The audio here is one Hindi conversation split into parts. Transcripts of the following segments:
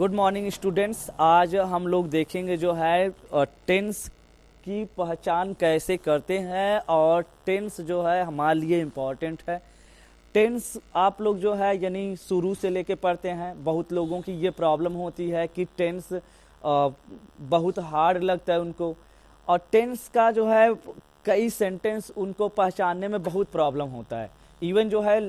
Good morning students. आज हम लोग देखेंगे जो है टेंस की पहचान कैसे करते हैं और टेंस जो है हमारे लिए इम्पॉर्टेंट है। टेंस आप लोग जो है यानी शुरू से लेके पढ़ते हैं। बहुत लोगों की ये प्रॉब्लम होती है कि टेंस बहुत हार्ड लगता है उनको, और टेंस का जो है कई सेंटेंस उनको पहचानने में बहुत प्रॉब्लम होता है। इवन जो है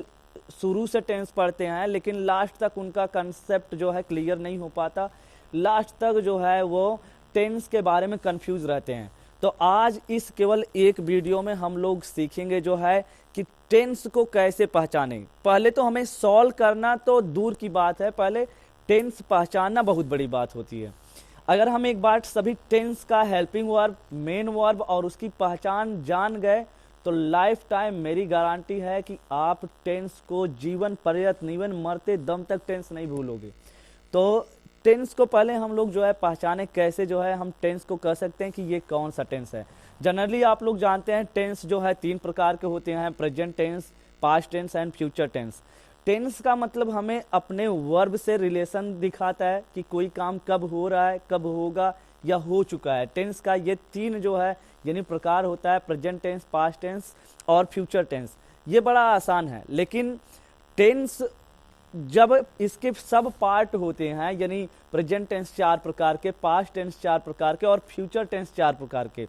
शुरू से टेंस पढ़ते हैं लेकिन लास्ट तक उनका कंसेप्ट जो है क्लियर नहीं हो पाता। लास्ट तक जो है वो टेंस के बारे में कंफ्यूज रहते हैं। तो आज इस केवल एक वीडियो में हम लोग सीखेंगे जो है कि टेंस को कैसे पहचानें। पहले तो हमें सॉल्व करना तो दूर की बात है, पहले टेंस पहचानना बहुत बड़ी बात होती है। अगर हम एक बार सभी टेंस का हेल्पिंग वर्ब, मेन वर्ब और उसकी पहचान जान गए तो लाइफ टाइम मेरी गारंटी है कि आप टेंस को जीवन पर्यंत, इवन मरते दम तक टेंस नहीं भूलोगे। तो टेंस को पहले हम लोग जो है पहचाने कैसे जो है हम टेंस को कह सकते हैं कि ये कौन सा टेंस है। जनरली आप लोग जानते हैं टेंस जो है 3 प्रकार के होते हैं, present tense, past tense and future tense. Tense का मतलब हमें अपने वर्ब से रिलेशन दिखाता है कि कोई काम कब हो रहा है, कब होगा या हो चुका है। टेंस का ये 3 जो है यानी प्रकार होता है, प्रेजेंट टेंस, पास्ट टेंस और फ्यूचर टेंस। ये बड़ा आसान है, लेकिन टेंस जब इसके सब पार्ट होते हैं यानी प्रेजेंट टेंस 4 प्रकार के, पास्ट टेंस 4 प्रकार के और फ्यूचर टेंस 4 प्रकार के,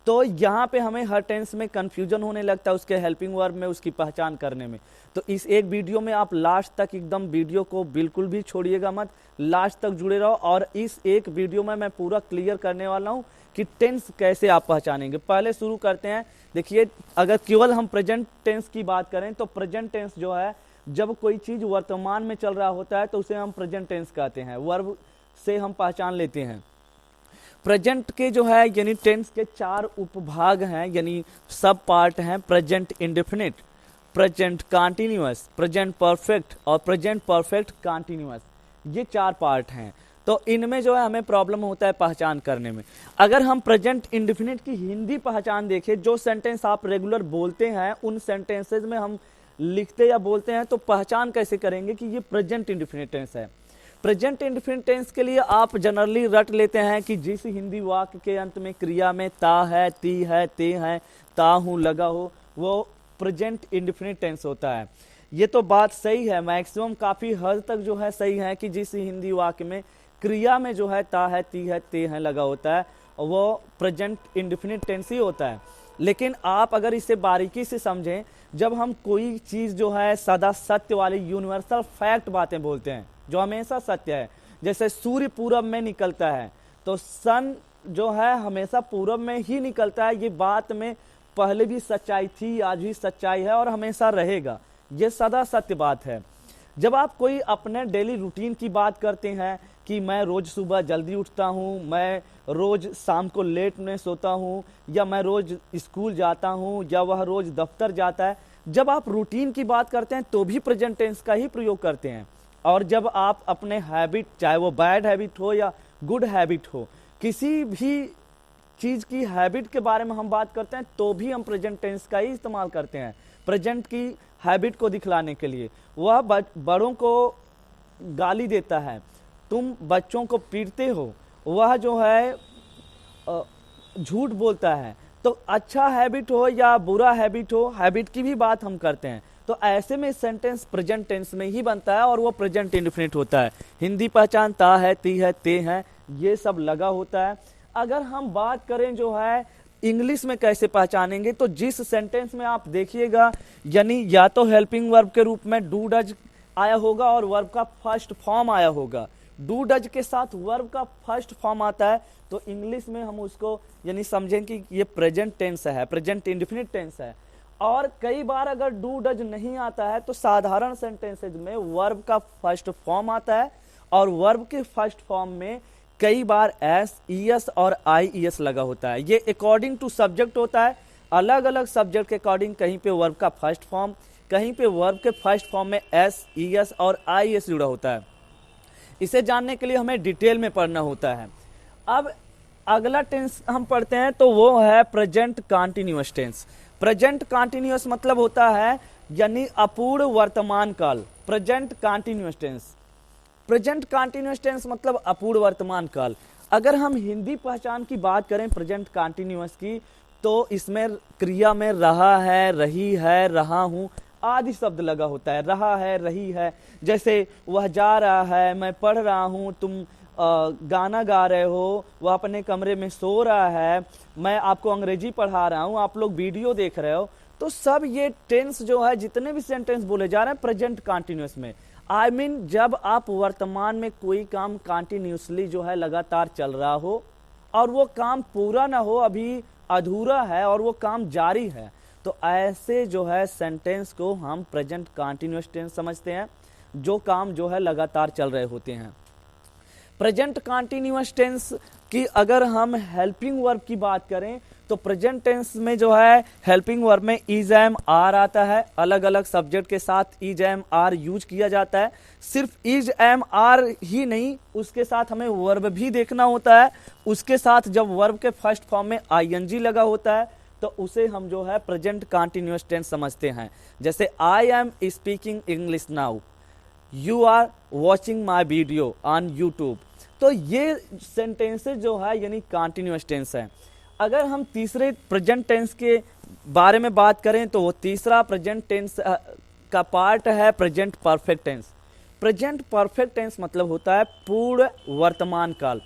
तो यहाँ पे हमें हर टेंस में कंफ्यूजन होने लगता है उसके हेल्पिंग वर्ब में, उसकी पहचान करने में। तो इस एक वीडियो में आप लास्ट तक एकदम वीडियो को बिल्कुल भी छोड़िएगा मत, लास्ट तक जुड़े रहो। और इस एक वीडियो में मैं पूरा क्लियर करने वाला हूँ कि टेंस कैसे आप पहचानेंगे। पहले शुरू करते हैं। देखिए, अगर केवल हम प्रेजेंट टेंस की बात करें तो प्रेजेंट टेंस जो है जब कोई चीज वर्तमान में चल रहा होता है तो उसे हम प्रेजेंट टेंस कहते हैं। वर्ब से हम पहचान लेते हैं। प्रेजेंट के जो है यानी टेंस के 4 उपभाग हैं यानी सब पार्ट हैं। Present indefinite, present continuous, present perfect और प्रेजेंट परफेक्ट कंटीन्यूअस, ये 4 पार्ट हैं। तो इनमें जो है हमें प्रॉब्लम होता है पहचान करने में। अगर हम प्रेजेंट इंडेफिनिट की हिंदी पहचान देखें, जो सेंटेंस आप रेगुलर बोलते हैं उन सेंटेंसेज में हम लिखते या बोलते हैं, तो पहचान कैसे करेंगे कि ये प्रेजेंट इंडेफिनिट टेंस है। प्रेजेंट इंडेफिनिट टेंस के लिए आप जनरली रट लेते हैं कि जिस हिंदी वाक्य के अंत में क्रिया में ता है, ती है, ते है, ता हूं, लगा हो, वो प्रेजेंट इंडेफिनिट टेंस होता है। ये तो बात सही है, मैक्सिमम काफी हद तक जो है सही है कि जिस हिंदी वाक्य में क्रिया में जो है ता है, ती है, ते है लगा होता है वो प्रेजेंट इंडेफिनिट टेंस ही होता है। लेकिन आप अगर इसे बारीकी से समझें, जब हम कोई चीज जो है सदा सत्य वाली यूनिवर्सल फैक्ट बातें बोलते हैं जो हमेशा सत्य है, जैसे सूर्य पूरब में निकलता है तो सन जो है हमेशा पूरब में ही निकलता है, ये बात में पहले भी सच्चाई थी, आज भी सच्चाई है और हमेशा रहेगा, ये सदा सत्य बात है। जब आप कोई अपने डेली रूटीन की बात करते हैं कि मैं रोज सुबह जल्दी उठता हूँ, मैं रोज शाम को लेट में सोता हूँ, या मैं रोज स्कूल जाता हूँ, या वह रोज दफ्तर जाता है, जब आप रूटीन की बात करते हैं तो भी प्रेजेंट टेंस का ही प्रयोग करते हैं। और जब आप अपने हैबिट, चाहे वो बैड हैबिट हो या गुड हैबिट हो, किसी भी चीज की हैबिट के बारे में हम बात करते हैं तो भी हम प्रेजेंट टेंस का ही इस्तेमाल करते हैं प्रेजेंट की हैबिट को दिखलाने के लिए। वह बड़ों को गाली देता है, तुम बच्चों को पीटते हो, वह जो है झूठ बोलता है, तो अच्छा हैबिट हो या बुरा हैबिट हो, हैबिट की भी बात हम करते हैं। तो ऐसे में सेंटेंस प्रेजेंट टेंस में ही बनता है और वो प्रेजेंट इंडेफिनिट होता है। हिंदी पहचान ता है, ती है, ते है, ये सब लगा होता है। अगर हम बात करें जो है इंग्लिश में कैसे पहचानेंगे, तो जिस सेंटेंस में आप देखिएगा यानी या तो हेल्पिंग वर्ब के रूप में डू डज आया होगा और वर्ब का फर्स्ट फॉर्म आया होगा, डू डज के साथ वर्ब का फर्स्ट फॉर्म आता है, तो इंग्लिश में हम उसको यानी समझें कि ये प्रेजेंट टेंस है, प्रेजेंट इंडेफिनिट टेंस है। और कई बार अगर डू डज नहीं आता है तो साधारण सेंटेंसेज में वर्ब का फर्स्ट फॉर्म आता है और वर्ब के फर्स्ट फॉर्म में कई बार एस, ईएस और आईईएस लगा होता है। ये अकॉर्डिंग टू सब्जेक्ट होता है, अलग अलग सब्जेक्ट के अकॉर्डिंग कहीं पे वर्ब का फर्स्ट फॉर्म, कहीं पे वर्ब के फर्स्ट फॉर्म में एस, ईएस और आईईएस जुड़ा होता है। इसे जानने के लिए हमें डिटेल में पढ़ना होता है। अब अगला टेंस हम पढ़ते हैं तो वो है present continuous tense. Present continuous मतलब होता है यानी अपूर्ण वर्तमान काल, present continuous tense. Present continuous tense मतलब अपूर्ण वर्तमान काल। अगर हम हिंदी पहचान की बात करें प्रेजेंट कंटिन्यूअस की, तो इसमें क्रिया में रहा है, रही है, रहा हूं आदि शब्द लगा होता है। रहा है, रही है, जैसे वह जा रहा है, मैं पढ़ रहा हूं, तुम गाना गा रहे हो, वह अपने कमरे में सो रहा है, मैं आपको अंग्रेजी पढ़ा रहा हूं, आप लोग वीडियो देख रहे हो। तो सब ये टेंस जो है, जितने भी सेंटेंस बोले जा रहे हैं प्रेजेंट कंटिन्यूअस में, आई मीन जब आप वर्तमान में कोई काम कंटिन्यूअसली जो है लगातार चल रहा हो और वो काम पूरा ना हो, अभी अधूरा है और वो काम जारी है, तो ऐसे जो है सेंटेंस को हम प्रेजेंट कंटिन्यूअस टेंस समझते हैं, जो काम जो है लगातार चल रहे होते हैं। प्रेजेंट कंटिन्यूअस टेंस की अगर हम हेल्पिंग वर्ब की बात करें, तो प्रेजेंट टेंस में जो है हेल्पिंग वर्ब में इज एम आर आता है। अलग अलग सब्जेक्ट के साथ इज एम आर यूज किया जाता है। सिर्फ इज एम आर ही नहीं, उसके साथ हमें वर्ब भी देखना होता है। उसके साथ जब वर्ब के फर्स्ट फॉर्म में आईएनजी लगा होता है, तो उसे हम जो है प्रेजेंट कंटिन्यूअस टेंस समझते हैं। जैसे I am speaking English now, you are watching my video on YouTube. तो ये सेंटेंसेस जो है यानी कंटिन्यूअस टेंस है। अगर हम तीसरे प्रेजेंट टेंस के बारे में बात करें, तो वो तीसरा प्रेजेंट टेंस का पार्ट है present perfect tense. Present perfect tense मतलब होता है पूर्ण वर्तमान काल।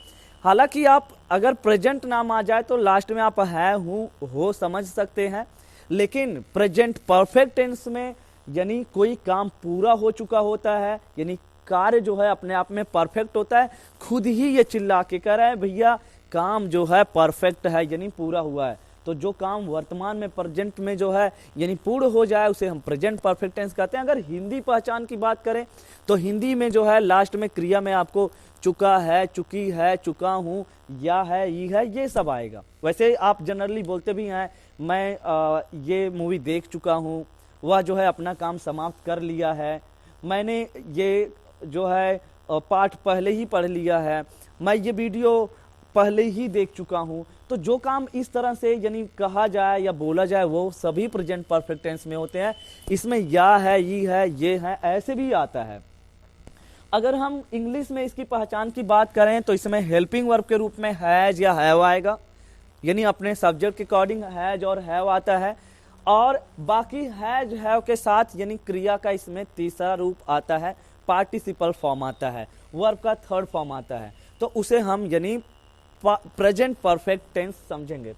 हालांकि आप अगर प्रेजेंट नाम आ जाए तो लास्ट में आप है, हूं, हो समझ सकते हैं, लेकिन प्रेजेंट परफेक्ट टेंस में यानी कोई काम पूरा हो चुका होता है, यानी कार्य जो है अपने आप में परफेक्ट होता है। खुद ही ये चिल्ला के कह रहा है भैया काम जो है परफेक्ट है, यानी पूरा हुआ है। तो जो काम वर्तमान में प्रेजेंट में जो है यानी पूर्ण हो जाए, उसे हम प्रेजेंट परफेक्ट टेंस कहते हैं। अगर हिंदी पहचान की बात करें, तो हिंदी में जो है लास्ट में क्रिया में आपको चुका है, चुकी है, चुका हूं, या है, ई है, ये सब आएगा। वैसे आप जनरली बोलते भी हैं मैं ये मूवी देख चुका हूं, वह जो है अपना काम समाप्त कर लिया है, मैंने ये जो है पाठ पहले ही पढ़ लिया है, मैं ये वीडियो पहले ही देख चुका हूं। तो जो काम इस तरह से यानी कहा जाए या बोला जाए, वो सभी प्रेजेंट परफेक्ट टेंस में होते हैं। इसमें या है, ई है, ये है, ऐसे भी आता है। अगर हम इंग्लिश में इसकी पहचान की बात करें, तो इसमें हेल्पिंग वर्ब के रूप में हैज या हैव आएगा, यानी अपने सब्जेक्ट के अकॉर्डिंग हैज और हैव आता है। और बाकी हैज हैव के साथ यानी क्रिया का इसमें तीसरा रूप आता है, पार्टिसिपल फॉर्म आता है, वर्ब का थर्ड फॉर्म आता है, तो उसे हम यानी प्रेजेंट परफेक्ट टेंस समझेंगे।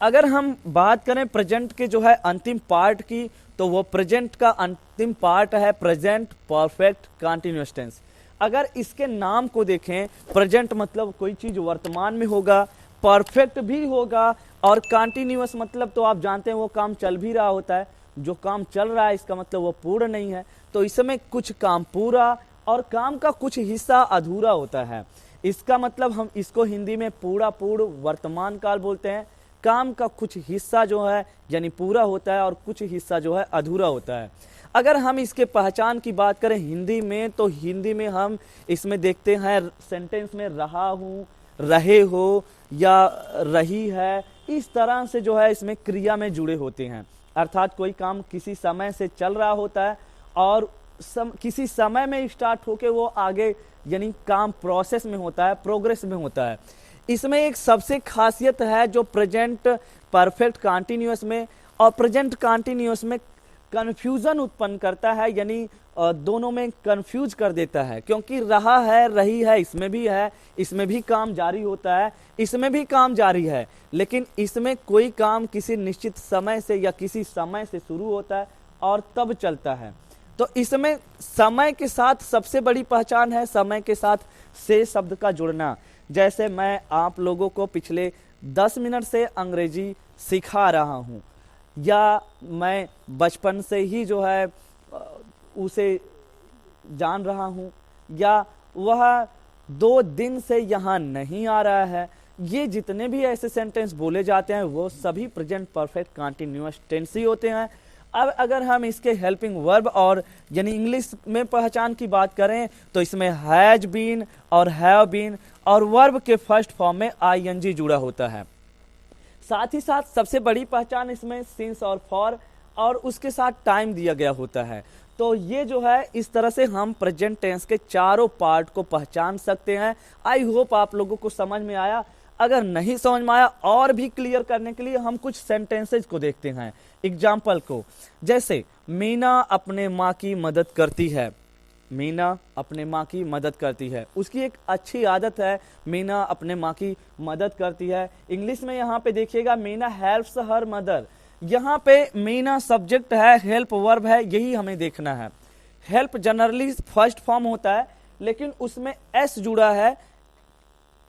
अगर हम बात करें प्रेजेंट के जो है अंतिम पार्ट की, तो वो प्रेजेंट का अंतिम पार्ट है प्रेजेंट परफेक्ट कंटिन्यूअस टेंस। अगर इसके नाम को देखें, प्रेजेंट मतलब कोई चीज वर्तमान में होगा, परफेक्ट भी होगा, और कंटिन्यूअस मतलब तो आप जानते हैं वो काम चल भी रहा होता है। जो काम चल रहा है इसका मतलब वो पूर्ण नहीं है। तो इसमें कुछ काम पूरा और काम का कुछ हिस्सा अधूरा होता है। इसका मतलब हम इसको हिंदी में पूरा पूर्ण वर्तमान काल बोलते हैं। काम का कुछ हिस्सा जो है यानी पूरा होता है और कुछ हिस्सा जो है अधूरा होता है। अगर हम इसके पहचान की बात करें हिंदी में, तो हिंदी में हम इसमें देखते हैं सेंटेंस में रहा हूँ, रहे हो या रही है, इस तरह से जो है इसमें क्रिया में जुड़े होते हैं। अर्थात कोई काम किसी समय से चल रहा होता है और किसी समय में स्टार्ट होके वो आगे यानी काम प्रोसेस में होता है, प्रोग्रेस में होता है। इसमें एक सबसे खासियत है जो प्रेजेंट परफेक्ट कंटिन्यूअस में और प्रेजेंट कंटिन्यूअस में कंफ्यूजन उत्पन्न करता है, यानी दोनों में कंफ्यूज कर देता है। क्योंकि रहा है, रही है, इसमें भी काम जारी होता है, इसमें भी काम जारी है, लेकिन इसमें कोई काम किसी निश्चित समय से या किसी समय से शुरू होता है और तब चलता है। तो इसमें समय के साथ सबसे बड़ी पहचान है समय के साथ से शब्द का जुड़ना। जैसे मैं आप लोगों को पिछले 10 मिनट से अंग्रेजी सिखा रहा हूँ, या मैं बचपन से ही जो है उसे जान रहा हूँ, या वह 2 दिन से यहाँ नहीं आ रहा है। ये जितने भी ऐसे सेंटेंस बोले जाते हैं वो सभी प्रेजेंट परफेक्ट कंटिन्यूअस टेंस ही होते हैं। अब अगर हम इसके हेल्पिंग वर्ब और यानी इंग्लिश में पहचान की बात करें, तो इसमें हैज बीन और हैव बीन और वर्ब के फर्स्ट फॉर्म में आईएनजी जुड़ा होता है। साथ ही साथ सबसे बड़ी पहचान इसमें सिंस और फॉर और उसके साथ टाइम दिया गया होता है। तो ये जो है इस तरह से हम प्रेजेंट टेंस के चारों पार्ट को पहचान सकते हैं। आई होप आप लोगों को समझ में आया। अगर नहीं समझ में आया और भी क्लियर करने के लिए हम कुछ सेंटेंसेज को देखते हैं, एग्जाम्पल को। जैसे मीना अपने माँ की मदद करती है। मीना अपने माँ की मदद करती है, उसकी एक अच्छी आदत है, मीना अपने माँ की मदद करती है। इंग्लिश में यहाँ पे देखिएगा मीना हेल्प्स हर मदर। यहाँ पे मीना सब्जेक्ट है, हेल्प वर्ब है, यही हमें देखना है। हेल्प जनरली फर्स्ट फॉर्म होता है, लेकिन उसमें एस जुड़ा है।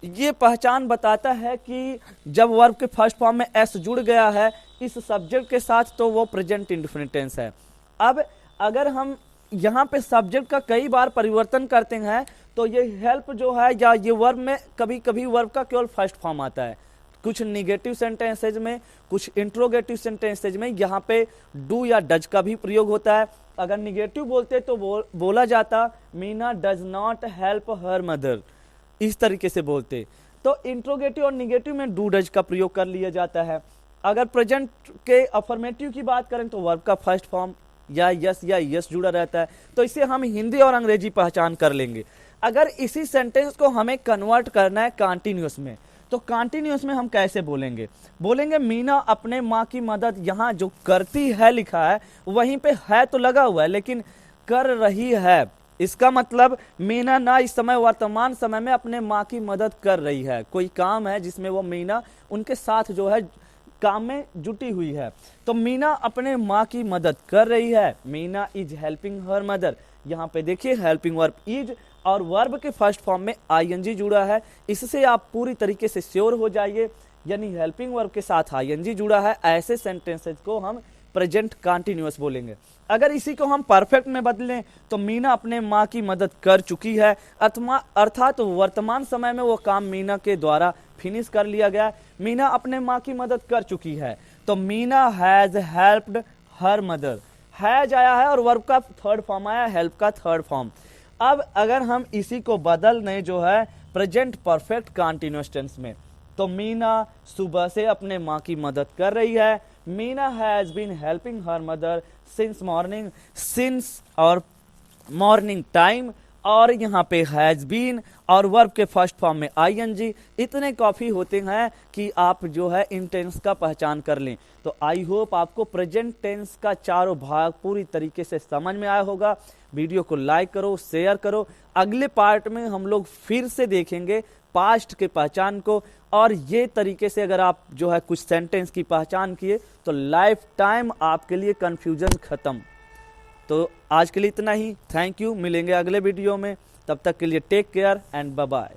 ये पहचान बताता है कि जब वर्ब के फर्स्ट फॉर्म में एस जुड़ गया है इस सब्जेक्ट के साथ, तो वो प्रेजेंट इंडेफिनिट टेंस है। अब अगर हम यहाँ पे सब्जेक्ट का कई बार परिवर्तन करते हैं तो ये हेल्प जो है या ये वर्ब में कभी कभी वर्ब का केवल फर्स्ट फॉर्म आता है। कुछ निगेटिव सेंटेंसेज में, कुछ इंट्रोगेटिव सेंटेंसेज में यहाँ पे डू या डज का भी प्रयोग होता है। अगर निगेटिव बोलते तो बोला जाता Meena does not help her mother, इस तरीके से बोलते। तो इंट्रोगेटिव और निगेटिव में डू डज का प्रयोग कर लिया जाता है। अगर प्रेजेंट के अफर्मेटिव की बात करें तो वर्ब का फर्स्ट फॉर्म या यस जुड़ा रहता है। तो इसे हम हिंदी और अंग्रेजी पहचान कर लेंगे। अगर इसी सेंटेंस को हमें कन्वर्ट करना है कंटिन्यूअस में, तो कंटिन्यूअस में हम कैसे बोलेंगे मीना अपने माँ की मदद। यहाँ जो करती है लिखा है वहीं पे है तो लगा हुआ है, लेकिन कर रही है, इसका मतलब मीना ना इस समय वर्तमान समय में अपने माँ की मदद कर रही है। कोई काम है जिसमें वो मीना उनके साथ जो है काम में जुटी हुई है। तो मीना अपने माँ की मदद कर रही है, Meena is helping her mother. यहाँ पे देखिए हेल्पिंग वर्ब इज और वर्ब के फर्स्ट फॉर्म में आईएनजी जुड़ा है। इससे आप पूरी तरीके से श्योर हो जाइए, यानी हेल्पिंग वर्ब के साथ आईएनजी जुड़ा है। ऐसे सेंटेंसेज को हम प्रेजेंट कंटिन्यूअस बोलेंगे। अगर इसी को हम परफेक्ट में बदलें तो मीना अपने माँ की मदद कर चुकी है, अर्थात वर्तमान समय में वो काम मीना के द्वारा फिनिश कर लिया गया। मीना अपने माँ की मदद कर चुकी है, तो Meena has helped her mother. Has आया है और वर्ब का थर्ड फॉर्म आया, हेल्प का थर्ड फॉर्म। अब अगर हम इसी को बदल दें जो है प्रेजेंट परफेक्ट कंटिन्यूअस टेंस में, तो मीना सुबह से अपने माँ की मदद कर रही है। Meena has been helping her mother since morning, since और मॉर्निंग टाइम, और यहाँ पे हैज बीन और वर्ब के फर्स्ट फॉर्म में आईएनजी। इतने काफ़ी होते हैं कि आप जो है इन टेंस का पहचान कर लें। तो आई होप आपको प्रेजेंट टेंस का चारों भाग पूरी तरीके से समझ में आया होगा। वीडियो को लाइक करो, शेयर करो। अगले पार्ट में हम लोग फिर से देखेंगे पास्ट के पहचान को, और ये तरीके से अगर आप जो है कुछ सेंटेंस की पहचान किए तो लाइफ टाइम आपके लिए कंफ्यूजन खत्म। तो आज के लिए इतना ही। थैंक यू, मिलेंगे अगले वीडियो में। तब तक के लिए take care and bye bye.